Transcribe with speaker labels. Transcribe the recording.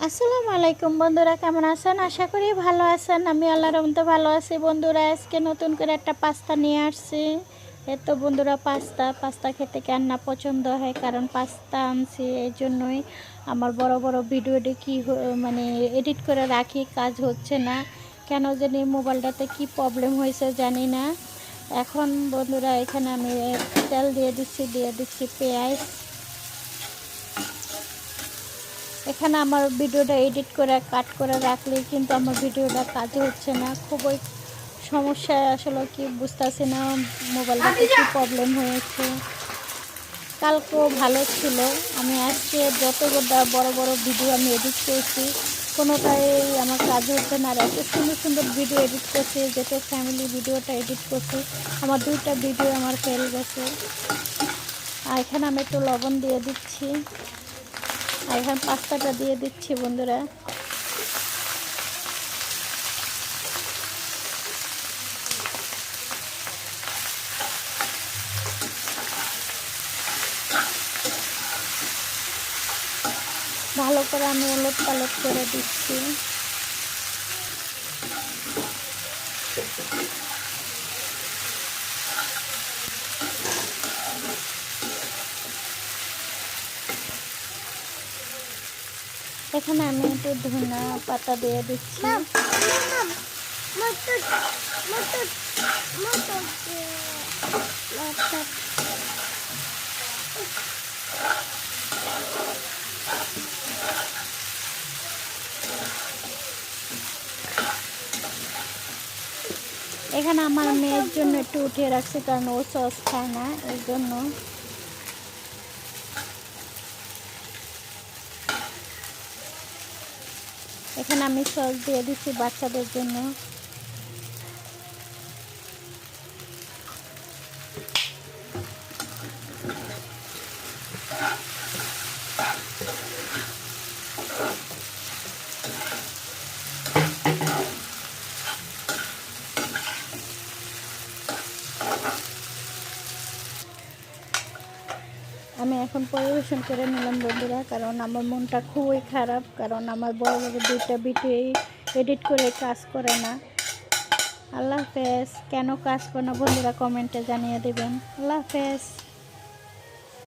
Speaker 1: আসসালামু আলাইকুম বন্ধুরা, কেমন আছেন? আশা করি ভালো আছেন। আমি আল্লাহর রহমতে ভালো আছি। বন্ধুরা, আজকে নতুন করে একটা পাস্তা নিয়ে আসছি। তো বন্ধুরা, পাস্তা খেতে কার না পছন্দ হয়, কারণ পাস্তা আনছি এই জন্যই আমার বড় বড় ভিডিওটি মানে এডিট করে রাখি, কাজ হচ্ছে না কেন জানি, মোবাইলটাতে কি প্রবলেম হয়েছে জানি না। এখন বন্ধুরা, এখানে আমি তেল দিয়ে দিচ্ছি পেঁয়াজ। এখানে আমার ভিডিওটা এডিট করে কাট করে রাখলে কিন্তু আমার ভিডিওটা কাজ হচ্ছে না, খুবই সমস্যা। আসলে কি বুঝতেছি না মোবাইলটাতে কী প্রবলেম হয়েছে। কালকেও ভালো ছিল, আমি আজকে যত বড় বড় ভিডিও আমি এডিট করেছি কোনোটাই আমার কাজ হচ্ছে না। আর এত সুন্দর সুন্দর ভিডিও এডিট করছি, যেটা ফ্যামিলি ভিডিওটা এডিট করছি, আমার 2টা ভিডিও আমার ফেল গেছে। আর এখানে আমি একটু লবণ দিয়ে দিচ্ছি, আর এখানে পাস্তাটা দিয়ে দিচ্ছি বন্ধুরা। ভালো করে আমি ওলট পালট করে দিচ্ছি। এখানে আমি একটু ধনিয়া পাতা দিয়ে দিচ্ছি। এখানে আমার মেয়ের জন্য একটু উঠিয়ে রাখছি, কারণ ও সস খায় না, এর জন্য। এখানে আমি সস দিয়ে দিচ্ছি বাচ্চাদের জন্য। আমি এখন পরিবেশন করে নিলাম বন্ধুরা, কারণ আমার মনটা খুবই খারাপ, কারণ আমার বড় বড় 2টা ভিডিও এডিট করে কাজ করে না। আল্লাহ হাফেজ। কেন কাজ করে না বন্ধুরা কমেন্টে জানিয়ে দেবেন। আল্লাহ হাফেজ।